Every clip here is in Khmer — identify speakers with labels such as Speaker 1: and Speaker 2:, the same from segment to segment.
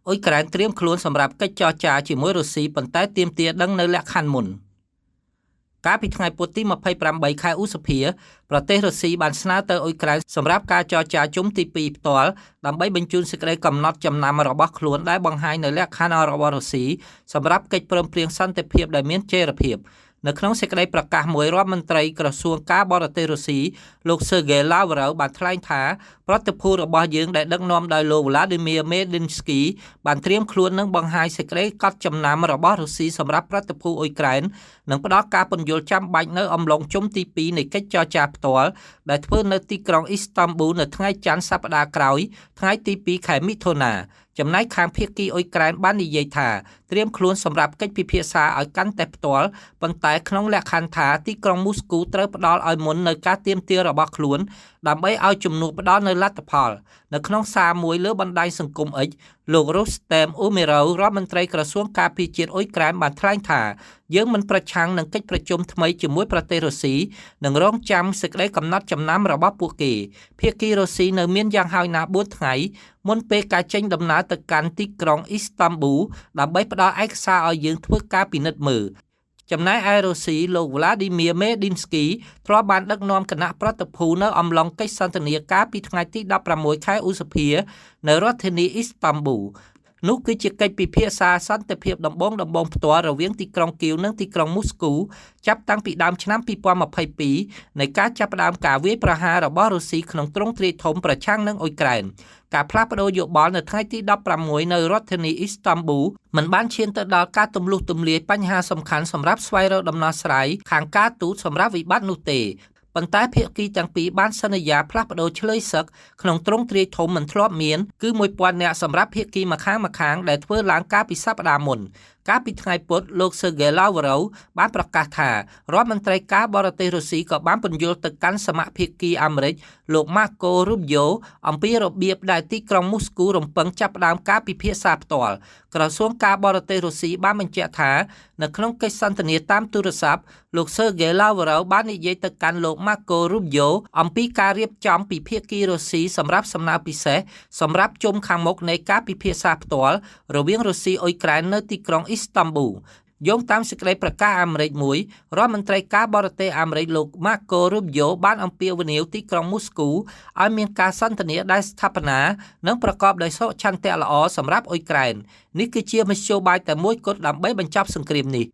Speaker 1: អ៊ុយក្រែនត្រៀមខ្លួនសម្រាប់កិច្ចចរចាជាមួយរុស្ស៊ីប៉ុន្តែទាមទារដឹងនៅលក្ខខណ្ឌមុនកាលពីថ្ងៃពុធទី28ខែឧសភាប្រទេសរុស្ស៊ីបានស្នើទៅអ៊ុយក្រែនសម្រាប់ការចរចាជុំទី2ផ្ទាល់ដើម្បីបញ្ជូនសេចក្តីកំណត់ចំណាំរបស់ខ្លួនដែលបង្ហាញនៅលក្ខខណ្ឌរបស់រុស្ស៊ីសម្រាប់កិច្ចព្រមព្រៀងសន្តិភាពដែលមានចីរភាពនៅក្នុងសេចក្តីប្រកាសមួយរដ្ឋមន្ត្រីក្រសួងការបរទេសរុស្ស៊ីលោក Sergei Lavrov បានថ្លែងថាប្រតិភូរបស់យើងដែលដឹកនាំដោយលោក Vladimir Medinsky បានត្រៀមខ្លួននឹងបង្ហាញសេចក្តីកត់ចំណាំរបស់រុស្ស៊ីសម្រាប់ប្រតិភូអ៊ុយក្រែននិងផ្ដល់ការពន្យល់ចាំបាច់នៅអំឡុងជុំទី2នៃកិច្ចចរចាផ្ទាល់ដែលធ្វើនៅទីក្រុងអ៊ីស្តង់ប៊ូលនៅថ្ងៃច័ន្ទសប្តាហ៍ក្រោយថ្ងៃទី2ខែមិថុនាចំណែកខាងភាគីអ៊ុយក្រែនបាននិយាយថាត្រៀមខ្លួនសម្រាប់កិច្ចពិភាក្សាឲ្យកាន់តែផ្ទាល់ប៉ុន្តែក្នុងលក្ខខណ្ឌថាទីក្រុងមូស្គូត្រូវផ្ដល់ឲ្យមុននៅការទាមទាររបស់ខ្លួនដើម្បីឲ្យជំនួសផ្ដល់នៅលទ្ធផលនៅក្នុងសារមួយលើបណ្ដាញសង្គម X លោក Rustem Umerov រដ្ឋមន្ត្រីក្រសួងការពារជាតិអ៊ុយក្រែនបានថ្លែងថាយើងមិនប្រឆាំងនឹងកិច្ចប្រជុំថ្មីជាមួយប្រទេសរុស្ស៊ីនិងរងចាំសេចក្តីកំណត់ចំណាំរបស់ពួកគេភាគីរុស្ស៊ីនៅមានយ៉ាងហោចណាស់4ថ្ងៃមុនពេលការចេញដំណើរទៅកាន់ទីក្រុងអ៊ីស្តង់ប៊ូលដើម្បីផ្ដល់ឯកសារឲ្យយើងធ្វើការពិនិត្យមើលចំណែកឯរុស្ស៊ីលោក Vladimir Medinsky ធ្លាប់បានដឹកនាំគណៈប្រតិភូនៅអំឡុងកិច្ចសន្ទនាការពីថ្ងៃទី16ខែឧសភានៅរដ្ឋធានីអ៊ីស្តង់ប៊ូលនោះគឺជាកិច្ចពិភាក្សាសន្តិភាពដំបូងផ្ទាល់រវាងទីក្រុងគីវនិងទីក្រុងមូស្គូចាប់តាំងពីដើមឆ្នាំ2022នៃការចាប់ផ្ដើមការវាយប្រហាររបស់រុស្ស៊ីក្នុងទ្រង់ទ្រាយធំប្រឆាំងនឹងអ៊ុយក្រែនការផ្លាស់ប្ដូរយោបល់នៅថ្ងៃទី16នៅរដ្ឋធានីអ៊ីស្តង់ប៊ូលមិនបានឈានទៅដល់ការទម្លុះទម្លាយបញ្ហាសំខាន់សម្រាប់ស្វែងរកដំណោះស្រាយខាងការទូតសម្រាប់វិបត្តិនោះទេប៉ុន្តែភាគីទាំងពីរបានសន្យាផ្លាស់ប្ដូរឆ្លើយសឹកក្នុងទ្រង់ទ្រាយធំមិនធ្លាប់មានគឺ 1000 នាក់សម្រាប់ភាគីម្ខាងដែលធ្វើឡើងកាលពីសប្តាហ៍មុនកាលពីថ្ងៃពុធលោក Sergei Lavrov បានប្រកាសថារដ្ឋមន្ត្រីការបរទេសរុស្ស៊ីក៏បានពន្យល់ទៅកាន់សមាភាគីអាមេរិកលោក Marco Rubio អំពីរបៀបដែលទីក្រុងមូស្គូរំពឹងចាប់ផ្ដើមការពិភាក្សាផ្ទាល់ក្រសួងការបរទេសរុស្ស៊ីបានបញ្ជាក់ថានៅក្នុងកិច្ចសន្ទនាតាមទូរស័ព្ទលោក Sergei Lavrov បាននិយាយទៅកាន់លោក Marco Rubio អំពីការរៀបចំពីភាគីរុស្ស៊ីសម្រាប់សំណើពិសេសសម្រាប់ជុំខាងមុខនៃការពិភាក្សាផ្ទាល់រវាងរុស្ស៊ីអ៊ុយក្រែននៅទីក្រុងអ៊ីស្តង់ប៊ូលយោងតាមសេចក្តីប្រកាសអាមេរិកមួយរដ្ឋមន្ត្រីការបរទេសអាមេរិកលោក Marco Rubio បានអំពាវនាវទីក្រុងមូស្គូឲ្យមានការសន្ទនាដែលស្ថាបនានិងប្រកបដោយសុឆន្ទៈល្អសម្រាប់អ៊ុយក្រែននេះគឺជាមធ្យោបាយតែមួយគត់ដើម្បីបញ្ចប់សង្គ្រាមនេះ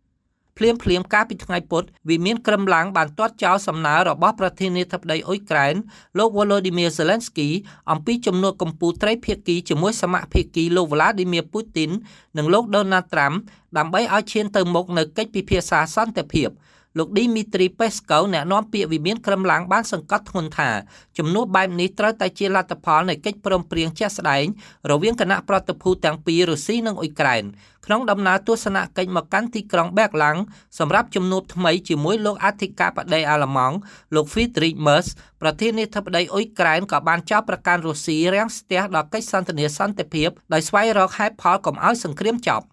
Speaker 1: ភ្លាមកាលពីថ្ងៃពុធវិមានក្រមឡាំងបានទាត់ចោលសំណើរបស់ប្រធានាធិបតីអ៊ុយក្រែនលោក Volodymyr Zelensky អំពីជំនួបកម្ពុជាត្រីភាគីជាមួយសមាភាគីលោក Vladimir Putin និងលោក Donald Trump ដើម្បីឲ្យឈានទៅមុខនៅកិច្ចពិភាក្សាសន្តិភាពលោក Dmitry Peskov អ្នកនាំពាក្យវិមានក្រមឡាំងបានសង្កត់ធ្ងន់ថាជំនួបបែបនេះត្រូវតែជាលទ្ធផលនៃកិច្ចព្រមព្រៀងជាក់ស្ដែងរវាងគណៈប្រតិភូទាំងពីររុស្ស៊ីនិងអ៊ុយក្រែនក្នុងដំណើរទស្សនកិច្ចមកកាន់ទីក្រុងបែកឡាំងសម្រាប់ជំនួបថ្មីជាមួយលោកអធិការបតីអាល្លឺម៉ង់លោក Friedrich Merz ប្រធានាធិបតីអ៊ុយក្រែនក៏បានចោទប្រកាន់រុស្ស៊ីរាំងស្ទះដល់កិច្ចសន្ទនាសន្តិភាពដោយស្វែងរកហេតុផលកុំឲ្យសង្គ្រាមចប់